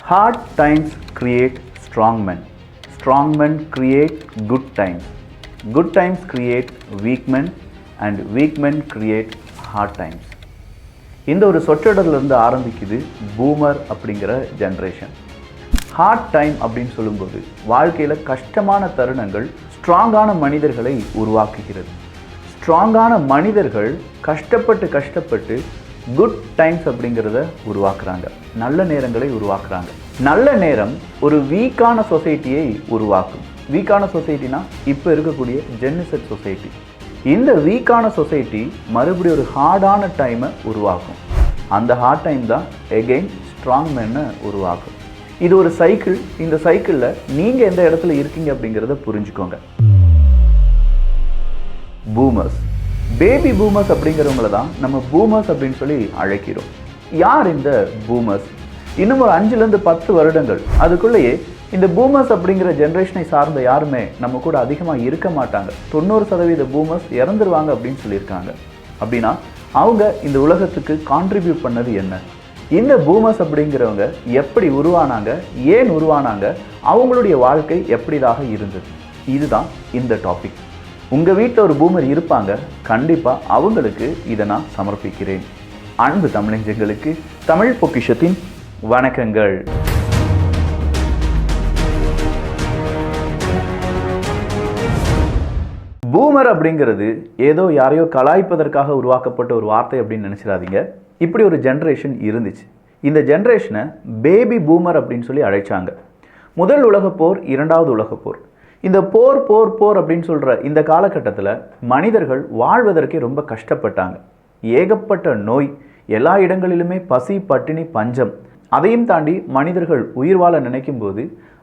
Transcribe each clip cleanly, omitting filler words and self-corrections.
Hard times create strong men. Strong men create good times. Good times create weak men and weak men create hard times. இந்த ஒரு சொற்றொடரிலிருந்து ஆரம்பிக்குது boomer அப்படிங்கிற generation. Heart time அப்படின்னு சொல்லும்போது வாழ்க்கையில் கஷ்டமான தருணங்கள் ஸ்ட்ராங்கான மனிதர்களை உருவாக்குகிறது. ஸ்ட்ராங்கான மனிதர்கள் கஷ்டப்பட்டு குட் டைம்ஸ் அப்படிங்கிறத உருவாக்குறாங்க. நல்ல நேரங்களை உருவாக்குறாங்க. நல்ல நேரம் ஒரு வீக்கான சொசைட்டியை உருவாக்கும். வீக்கான சொசைட்டினா இப்போ இருக்கக்கூடிய ஜென்னிசெட் சொசைட்டி. இந்த வீக்கான சொசைட்டி மறுபடியும் ஒரு ஹார்டான டைமை உருவாக்கும். அந்த ஹார்ட் டைம் தான் எகெயின் ஸ்ட்ராங் மென்னை உருவாக்கும். இது ஒரு சைக்கிள். இந்த சைக்கிளில் நீங்கள் எந்த இடத்துல இருக்கீங்க அப்படிங்கிறத புரிஞ்சுக்கோங்க. பூமர்ஸ், பேபி பூமர்ஸ் அப்படிங்கிறவங்கள தான் நம்ம பூமர்ஸ் அப்படின்னு சொல்லி அழைக்கிறோம். யார் இந்த பூமர்ஸ்? இன்னும் ஒரு 5லேருந்து 10 வருடங்கள் அதுக்குள்ளேயே இந்த பூமர்ஸ் அப்படிங்கிற ஜென்ரேஷனை சார்ந்த யாருமே நம்ம கூட அதிகமாக இருக்க மாட்டாங்க. 90% பூமர்ஸ் இறந்துருவாங்க அப்படின்னு சொல்லியிருக்காங்க. அப்படின்னா அவங்க இந்த உலகத்துக்கு கான்ட்ரிபியூட் பண்ணது என்ன? இந்த பூமர்ஸ் அப்படிங்கிறவங்க எப்படி உருவானாங்க, ஏன் உருவானாங்க, அவங்களுடைய வாழ்க்கை எப்படிதாக இருந்தது, இதுதான் இந்த டாபிக். உங்கள் வீட்டில் ஒரு பூமர் இருப்பாங்க. கண்டிப்பாக அவங்களுக்கு இதை நான் சமர்ப்பிக்கிறேன். அன்பு தமிழஞ்சங்களுக்கு தமிழ் பொக்கிஷத்தின் வணக்கங்கள். பூமர் அப்படிங்கிறது ஏதோ யாரையோ கலாய்ப்பதற்காக உருவாக்கப்பட்ட ஒரு வார்த்தை அப்படின்னு நினச்சிடாதீங்க. இப்படி ஒரு ஜென்ரேஷன் இருந்துச்சு. இந்த ஜென்ரேஷனை பேபி பூமர் அப்படின்னு சொல்லி அழைச்சாங்க. முதல் உலகப்போர், 2வது உலகப்போர், இந்த போர் போர் போர் அப்படின்னு சொல்கிற இந்த காலகட்டத்தில் மனிதர்கள் வாழ்வதற்கே ரொம்ப கஷ்டப்பட்டாங்க. ஏகப்பட்ட நோய், எல்லா இடங்களிலுமே பசி, பட்டினி, பஞ்சம். அதையும் தாண்டி மனிதர்கள் உயிர் வாழ நினைக்கும் போது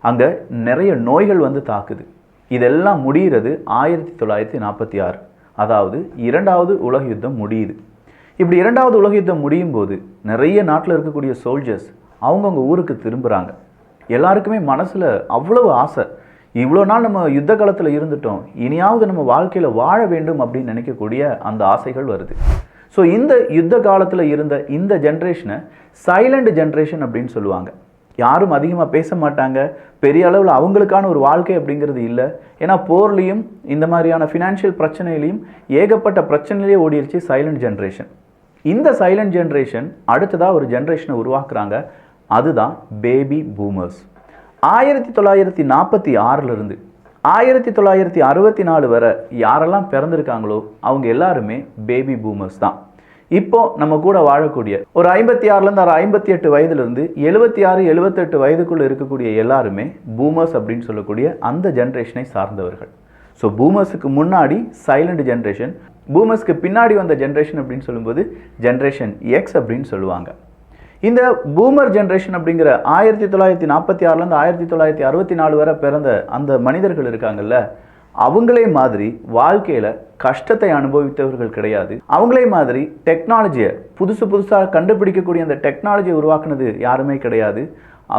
அங்கே நிறைய நோய்கள் வந்து தாக்குது. இதெல்லாம் முடிகிறது 1946. அதாவது 2வது உலக யுத்தம் முடியுது. இப்படி 2வது உலக யுத்தம் முடியும் போது நிறைய நாட்டில் இருக்கக்கூடிய சோல்ஜர்ஸ் அவங்கவுங்க ஊருக்கு திரும்புகிறாங்க. எல்லாருக்குமே மனசில் அவ்வளவு ஆசை. இவ்வளோ நாள் நம்ம யுத்த காலத்தில் இருந்துட்டோம், இனியாவது நம்ம வாழ்க்கையில் வாழ வேண்டும் அப்படின்னு நினைக்கக்கூடிய அந்த ஆசைகள் வருது. ஸோ இந்த யுத்த காலத்தில் இருந்த இந்த ஜென்ரேஷனை சைலண்ட் ஜென்ரேஷன் அப்படின்னு சொல்லுவாங்க. யாரும் அதிகமாக பேச மாட்டாங்க. பெரிய அளவில் அவங்களுக்கான ஒரு வாழ்க்கை அப்படிங்கிறது இல்லை. ஏன்னா போர்லேயும் இந்த மாதிரியான ஃபினான்ஷியல் பிரச்சனையிலையும் ஏகப்பட்ட பிரச்சனையிலேயே ஓடிடுச்சு சைலண்ட் ஜென்ரேஷன். இந்த சைலண்ட் ஜென்ரேஷன் அடுத்ததாக ஒரு ஜென்ரேஷனை உருவாக்குறாங்க. அதுதான் பேபி பூமர்ஸ். 1946லேருந்து 1964 வரை யாரெல்லாம் பிறந்திருக்காங்களோ அவங்க எல்லாருமே பேபி பூமர்ஸ் தான். இப்போ நம்ம கூட வாழக்கூடிய ஒரு 56லேருந்து 58 வயதுலேருந்து 76, 78 வயதுக்குள்ளே இருக்கக்கூடிய எல்லாருமே பூமர்ஸ் அப்படின்னு சொல்லக்கூடிய அந்த ஜென்ரேஷனை சார்ந்தவர்கள். ஸோ பூமர்ஸுக்கு முன்னாடி சைலண்ட் ஜென்ரேஷன், பூமர்ஸ்க்கு பின்னாடி வந்த ஜென்ரேஷன் அப்படின்னு சொல்லும்போது ஜென்ரேஷன் எக்ஸ் அப்படின்னு சொல்லுவாங்க. இந்த பூமர் ஜென்ரேஷன் அப்படிங்கிற 1946லேருந்து 1964 வரை பிறந்த அந்த மனிதர்கள் இருக்காங்கல்ல, அவங்களே மாதிரி வாழ்க்கையில் கஷ்டத்தை அனுபவித்தவர்கள் கிடையாது. அவங்களே மாதிரி டெக்னாலஜியை புதுசாக கண்டுபிடிக்கக்கூடிய அந்த டெக்னாலஜியை உருவாக்குனது யாருமே கிடையாது.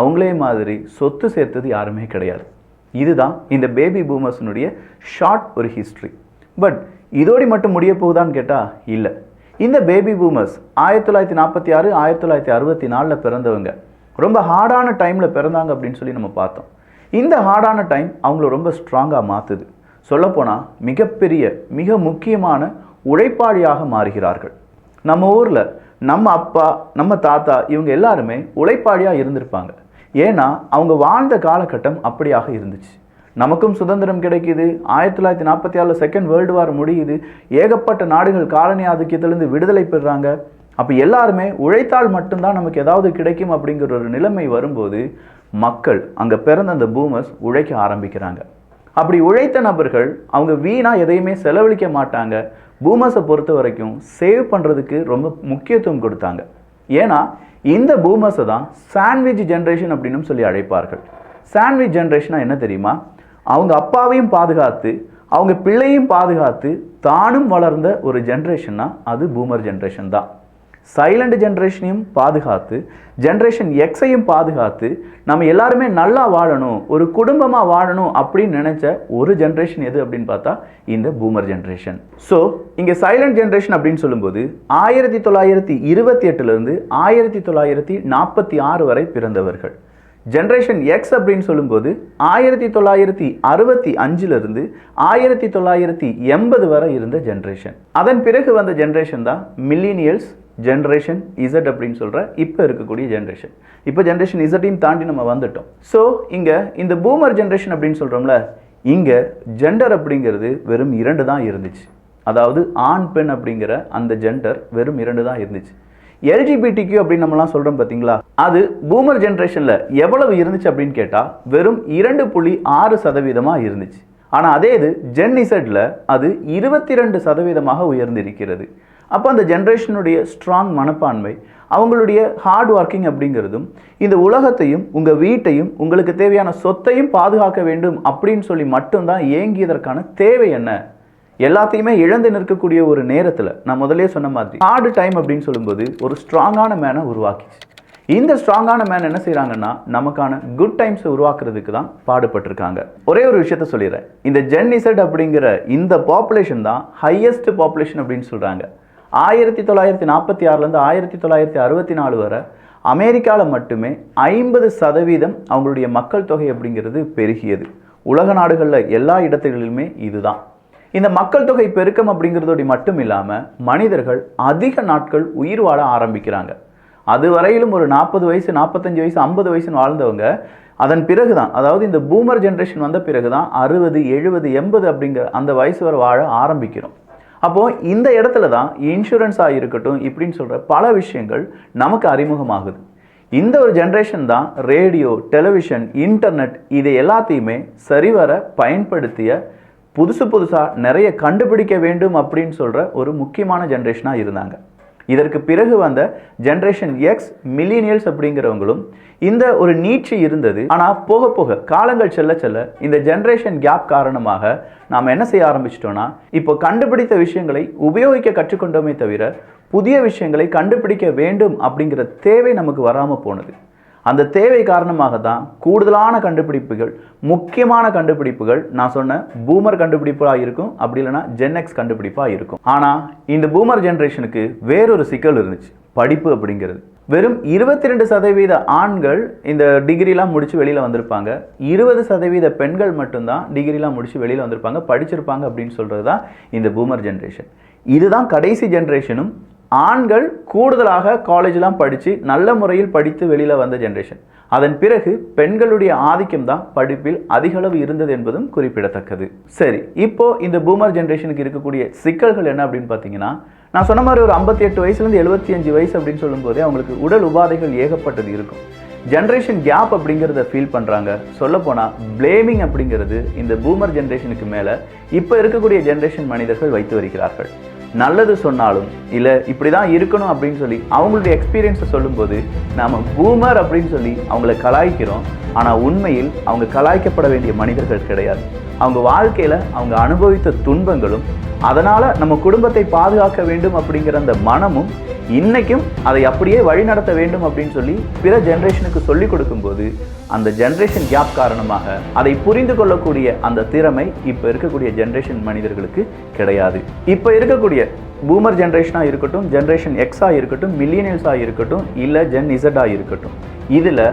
அவங்களே மாதிரி சொத்து சேர்த்தது யாருமே கிடையாது. இதுதான் இந்த பேபி பூமர்ஸினுடைய ஷார்ட் ஒரு ஹிஸ்ட்ரி. பட் இதோடு மட்டும் முடிய போகுதான்னு கேட்டால் இல்லை. இந்த பேபி பூமர்ஸ் 1946, 1964 பிறந்தவங்க ரொம்ப ஹார்டான டைமில் பிறந்தாங்க அப்படின்னு சொல்லி நம்ம பார்த்தோம். இந்த ஹார்டான டைம் அவங்கள ரொம்ப ஸ்ட்ராங்காக மாற்றுது. சொல்லப்போனால் மிகப்பெரிய மிக முக்கியமான உழைப்பாளியாக மாறுகிறார்கள். நம்ம ஊரில் நம்ம அப்பா, நம்ம தாத்தா இவங்க எல்லாருமே உழைப்பாளியாக இருந்திருப்பாங்க. ஏன்னா அவங்க வாழ்ந்த காலகட்டம் அப்படியாக இருந்துச்சு. நமக்கும் சுதந்திரம் கிடைக்குது. 1946 செகண்ட் வேர்ல்டு வார் முடியுது. ஏகப்பட்ட நாடுகள் காலனி ஆதிக்கத்திலிருந்து விடுதலை பெறுறாங்க. அப்போ எல்லாருமே உழைத்தால் மட்டும்தான் நமக்கு ஏதாவது கிடைக்கும் அப்படிங்கிற ஒரு நிலைமை வரும்போது மக்கள் அங்கே பிறந்த அந்த பூமர்ஸ் உழைக்க ஆரம்பிக்கிறாங்க. அப்படி உழைத்த நபர்கள் அவங்க வீணாக எதையுமே செலவழிக்க மாட்டாங்க. பூமர்ஸை பொறுத்த வரைக்கும் சேவ் பண்ணுறதுக்கு ரொம்ப முக்கியத்துவம் கொடுத்தாங்க. ஏன்னா இந்த பூமர்ஸை தான் சாண்ட்விச் ஜென்ரேஷன் அப்படின்னு சொல்லி அழைப்பார்கள். சாண்ட்விச் ஜென்ரேஷனாக என்ன தெரியுமா? அவங்க அப்பாவையும் பாதுகாத்து அவங்க பிள்ளையும் பாதுகாத்து தானும் வளர்ந்த ஒரு ஜென்ரேஷன்னா அது பூமர் ஜென்ரேஷன் தான். சைலண்ட் ஜென்ரேஷனையும் பாதுகாத்து ஜென்ரேஷன் எக்ஸையும் பாதுகாத்து நம்ம எல்லாருமே நல்லா வாழணும், ஒரு குடும்பமாக வாழணும் அப்படின்னு நினைச்ச ஒரு ஜென்ரேஷன் எது அப்படின்னு பார்த்தா இந்த பூமர் ஜென்ரேஷன். ஸோ இங்கே சைலண்ட் ஜென்ரேஷன் அப்படின்னு சொல்லும்போது 1928லேருந்து 1946 வரை பிறந்தவர்கள். ஜென்ரேஷன் எக்ஸ் அப்படின்னு சொல்லும்போது 1965 1980 வரை இருந்த ஜென்ரேஷன். அதன் பிறகு வந்த ஜென்ரேஷன் தான் மில்லினியல்ஸ், ஜென்ரேஷன் இசட் அப்படின்னு சொல்ற இப்போ இருக்கக்கூடிய ஜென்ரேஷன். இப்போ ஜென்ரேஷன் இசட்டையும் தாண்டி நம்ம வந்துட்டோம். ஸோ இங்க இந்த பூமர் ஜென்ரேஷன் அப்படின்னு சொல்றோம்ல, இங்க ஜெண்டர் அப்படிங்கிறது வெறும் 2 தான் இருந்துச்சு. அதாவது ஆண் பெண் அப்படிங்கிற அந்த ஜெண்டர் வெறும் 2 தான் இருந்துச்சு. LGBTQ அப்படின்னு நம்மலாம் சொல்றோம் பார்த்தீங்களா, அது பூமர் ஜென்ரேஷன்ல எவ்வளவு இருந்துச்சு அப்படின்னு கேட்டா வெறும் 2.6% இருந்துச்சு. ஆனா அதே இது ஜென் இசட்ல அது 22% உயர்ந்திருக்கிறது. அப்போ அந்த ஜென்ரேஷனுடைய ஸ்ட்ராங் மனப்பான்மை, அவங்களுடைய ஹார்ட் ஒர்க்கிங் அப்படிங்கிறதும், இந்த உலகத்தையும் உங்கள் வீட்டையும் உங்களுக்கு தேவையான சொத்தையும் பாதுகாக்க வேண்டும் அப்படின்னு சொல்லி மட்டும்தான் ஏங்கியதற்கான தேவை என்ன, எல்லாத்தையுமே இழந்து நிற்கக்கூடிய ஒரு நேரத்தில் நான் முதலே சொன்ன மாதிரி ஹார்டு டைம் அப்படின்னு சொல்லும்போது ஒரு ஸ்ட்ராங்கான மேனை உருவாக்கிச்சு. இந்த ஸ்ட்ராங்கான மேன் என்ன செய்கிறாங்கன்னா நமக்கான குட் டைம்ஸை உருவாக்குறதுக்கு தான் பாடுபட்டிருக்காங்க. ஒரே ஒரு விஷயத்த சொல்லிடுறேன், இந்த ஜென் இசட் அப்படிங்கிற இந்த பாப்புலேஷன் தான் ஹையஸ்ட் பாப்புலேஷன் அப்படின்னு சொல்கிறாங்க. 1946 1964 வரை அமெரிக்காவில் மட்டுமே 50% அவங்களுடைய மக்கள் தொகை அப்படிங்கிறது பெருகியது. உலக நாடுகளில் எல்லா இடத்துகளிலுமே இதுதான். இந்த மக்கள் தொகை பெருக்கம் அப்படிங்கிறதோடு மட்டும் இல்லாமல் மனிதர்கள் அதிக நாட்கள் உயிர் வாழ ஆரம்பிக்கிறாங்க. அது வரையிலும் ஒரு 40 வயசு 45 வயசு 50 வயசுன்னு வாழ்ந்தவங்க அதன் பிறகு தான், அதாவது இந்த பூமர் ஜென்ரேஷன் வந்த பிறகு தான் 60 70 80 அப்படிங்கிற அந்த வயசு வரை வாழ ஆரம்பிக்கிறோம். அப்போது இந்த இடத்துல தான் இன்சூரன்ஸாக இருக்கட்டும் இப்படின்னு சொல்கிற பல விஷயங்கள் நமக்கு அறிமுகமாகுது. இந்த ஒரு ஜென்ரேஷன் தான் ரேடியோ, டெலிவிஷன், இன்டர்நெட் இதை எல்லாத்தையுமே சரிவர பயன்படுத்திய புதுசாக நிறைய கண்டுபிடிக்க வேண்டும் அப்படின்னு சொல்கிற ஒரு முக்கியமான ஜென்ரேஷனாக இருந்தாங்க. இதற்கு பிறகு வந்த ஜென்ரேஷன் எக்ஸ், மில்லினியல்ஸ் அப்படிங்கிறவங்களும் இந்த ஒரு நீட்சி இருந்தது. ஆனால் போக போக காலங்கள் செல்ல செல்ல இந்த ஜென்ரேஷன் கேப் காரணமாக நாம் என்ன செய்ய ஆரம்பிச்சிட்டோம்னா, இப்போ கண்டுபிடித்த விஷயங்களை உபயோகிக்க கற்றுக்கொண்டோமே தவிர புதிய விஷயங்களை கண்டுபிடிக்க வேண்டும் அப்படிங்கிற தேவை நமக்கு வராமல் போனது. அந்த தேவை காரணமாக தான் கூடுதலான கண்டுபிடிப்புகள், முக்கியமான கண்டுபிடிப்புகள் நான் சொன்ன பூமர் கண்டுபிடிப்பாக இருக்கும், அப்படி இல்லைனா ஜென் எக்ஸ் கண்டுபிடிப்பாக இருக்கும். ஆனால் இந்த பூமர் ஜென்ரேஷனுக்கு வேறொரு சிக்கல் இருந்துச்சு, படிப்பு அப்படிங்கிறது. வெறும் 22% ஆண்கள் இந்த டிகிரிலாம் முடிச்சு வெளியில் வந்திருப்பாங்க, 20% பெண்கள் மட்டும்தான் டிகிரிலாம் முடிச்சு வெளியில் வந்திருப்பாங்க, படிச்சிருப்பாங்க அப்படின்னு சொல்கிறது தான் இந்த பூமர் ஜென்ரேஷன். இதுதான் கடைசி ஜென்ரேஷனும் ஆண்கள் கூடுதலாக காலேஜ்லாம் படித்து நல்ல முறையில் படித்து வெளியில் வந்த ஜென்ரேஷன். அதன் பிறகு பெண்களுடைய ஆதிக்கம் தான் படிப்பில் அதிகளவு இருந்தது என்பதும் குறிப்பிடத்தக்கது. சரி, இப்போ இந்த பூமர் ஜென்ரேஷனுக்கு இருக்கக்கூடிய சிக்கல்கள் என்ன அப்படின்னு பார்த்தீங்கன்னா, நான் சொன்ன மாதிரி ஒரு 58 வயசுலேருந்து 75 வயசு அப்படின்னு சொல்லும்போதே அவங்களுக்கு உடல் உபாதைகள் ஏகப்பட்டது இருக்கும். ஜென்ரேஷன் கேப் அப்படிங்கிறத ஃபீல் பண்ணுறாங்க. சொல்லப்போனால் பிளேமிங் அப்படிங்கிறது இந்த பூமர் ஜென்ரேஷனுக்கு மேலே இப்போ இருக்கக்கூடிய ஜென்ரேஷன் மனிதர்கள் வைத்து வருகிறார்கள். நல்லது சொன்னாலும் இல்லை இப்படி தான் இருக்கணும் அப்படின்னு சொல்லி அவங்களுடைய எக்ஸ்பீரியன்ஸை சொல்லும்போது நாம் பூமர் அப்படின்னு சொல்லி அவங்கள கலாய்க்கிறோம். ஆனால் உண்மையில் அவங்க கலாய்க்கப்பட வேண்டிய மனிதர்கள் கிடையாது. அவங்க வாழ்க்கையில் அவங்க அனுபவித்த துன்பங்களும் அதனால் நம்ம குடும்பத்தை பாதுகாக்க வேண்டும் அப்படிங்கிற அந்த மனமும் இன்னைக்கும் அதை அப்படியே வழி நடத்த வேண்டும் அப்படின்னு சொல்லி பிற ஜென்ரேஷனுக்கு சொல்லிக் கொடுக்கும்போது அந்த ஜென்ரேஷன் கேப் காரணமாக அதை புரிந்து கொள்ளக்கூடிய அந்த திறமை இப்போ இருக்கக்கூடிய ஜென்ரேஷன் மனிதர்களுக்கு கிடையாது. இப்போ இருக்கக்கூடிய பூமர் ஜென்ரேஷனாக இருக்கட்டும், ஜென்ரேஷன் எக்ஸாக இருக்கட்டும், மில்லினியல்ஸாக இருக்கட்டும், இல்லை ஜென் இசட்டாக இருக்கட்டும், இதில்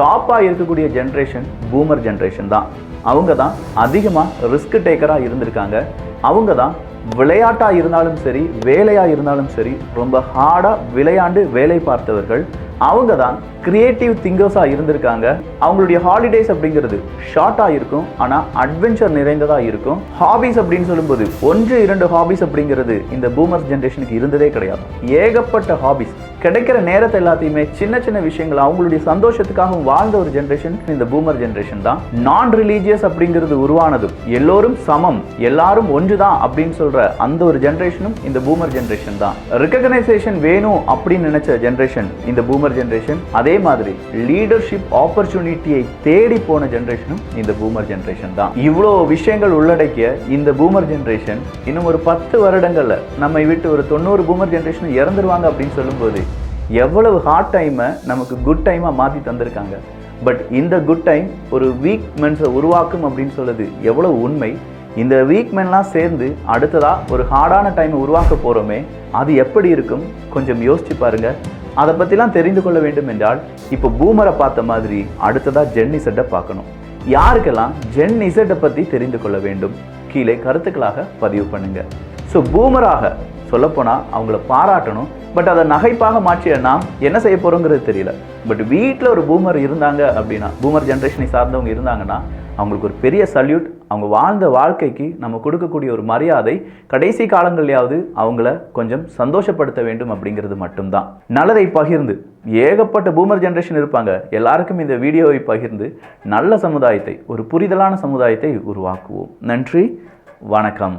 டாப்பாக இருக்கக்கூடிய ஜென்ரேஷன் பூமர் ஜென்ரேஷன் தான். அவங்க தான் அதிகமாக ரிஸ்க் டேக்கராக இருந்திருக்காங்க. அவங்க தான் விளையாட்டாக இருந்தாலும் சரி, வேலையாக இருந்தாலும் சரி, ரொம்ப ஹார்டாக விளையாண்டு வேலை பார்த்தவர்கள். அவங்க தான் கிரியேட்டிவ் திங்கர்ஸாக இருந்திருக்காங்க. அவங்களுடைய ஹாலிடேஸ் அப்படிங்கிறது ஷார்ட்டாக இருக்கும், ஆனால் அட்வென்ச்சர் நிறைந்ததாக இருக்கும். ஹாபிஸ் அப்படின்னு சொல்லும்போது 1-2 ஹாபிஸ் அப்படிங்கிறது இந்த பூமர்ஸ் ஜென்ரேஷனுக்கு இருந்ததே கிடையாது. ஏகப்பட்ட ஹாபிஸ், கிடைக்கிற நேரத்தை எல்லாத்தையுமே சின்ன சின்ன விஷயங்கள் அவங்களுடைய சந்தோஷத்துக்காக வாழ்ந்த ஒரு ஜென்ரேஷன் இந்த பூமர் ஜென்ரேஷன் தான். நான் ரிலீஜியஸ் அப்படிங்கிறது உருவானதும் எல்லோரும் சமம், எல்லாரும் ஒன்றுதான் அப்படின்னு சொல்ற அந்த ஒரு ஜென்ரேஷனும் இந்த பூமர் ஜென்ரேஷன் தான். ரெகக்னைசேஷன் வேணும் அப்படின்னு நினைச்ச ஜென்ரேஷன் இந்த பூமர் ஜென்ரேஷன். அதே மாதிரி லீடர்ஷிப் ஆப்பர்ச்சுனிட்டியை தேடி போன ஜென்ரேஷனும் இந்த பூமர் ஜென்ரேஷன் தான். இவ்வளோ விஷயங்கள் உள்ளடக்கிய இந்த பூமர் ஜென்ரேஷன் இன்னும் ஒரு 10 வருடங்கள்ல நம்மை விட்டு ஒரு 90 பூமர் ஜென்ரேஷன் இறந்துருவாங்க அப்படின்னு சொல்லும்போது எவ்வளவு ஹார்ட் டைமை நமக்கு குட் டைமாக மாற்றி தந்திருக்காங்க. பட் இந்த குட் டைம் ஒரு வீக் மென்ஸை உருவாக்கும் அப்படின்னு சொல்லுது எவ்வளவு உண்மை. இந்த வீக் மென்லாம் சேர்ந்து அடுத்ததாக ஒரு ஹார்டான டைமை உருவாக்க போகிறோமே, அது எப்படி இருக்கும் கொஞ்சம் யோசிச்சு பாருங்க. அதை பற்றிலாம் தெரிந்து கொள்ள வேண்டும் என்றால் இப்போ பூமரை பார்த்த மாதிரி அடுத்ததாக ஜென் இசட்டை பார்க்கணும். யாருக்கெல்லாம் ஜென் இசட்டை பற்றி தெரிந்து கொள்ள வேண்டும் கீழே கருத்துக்களாக பதிவு பண்ணுங்க. ஸோ பூமராக சொல்லப்போனால் அவங்கள பாராட்டணும். பட் அதை நகைப்பாக மாற்றிய நாம் என்ன செய்ய போகிறோங்கிறது தெரியல. பட் வீட்டில் ஒரு பூமர் இருந்தாங்க அப்படின்னா, பூமர் ஜென்ரேஷனை சார்ந்தவங்க இருந்தாங்கன்னா அவங்களுக்கு ஒரு பெரிய சல்யூட். அவங்க வாழ்ந்த வாழ்க்கைக்கு நம்ம கொடுக்கக்கூடிய ஒரு மரியாதை கடைசி காலங்கள்லையாவது அவங்கள கொஞ்சம் சந்தோஷப்படுத்த வேண்டும் அப்படிங்கிறது மட்டும்தான். நல்லதை பகிர்ந்து, ஏகப்பட்ட பூமர் ஜென்ரேஷன் இருப்பாங்க, எல்லாருக்கும் இந்த வீடியோவை பகிர்ந்து நல்ல சமுதாயத்தை, ஒரு புரிதலான சமுதாயத்தை உருவாக்குவோம். நன்றி, வணக்கம்.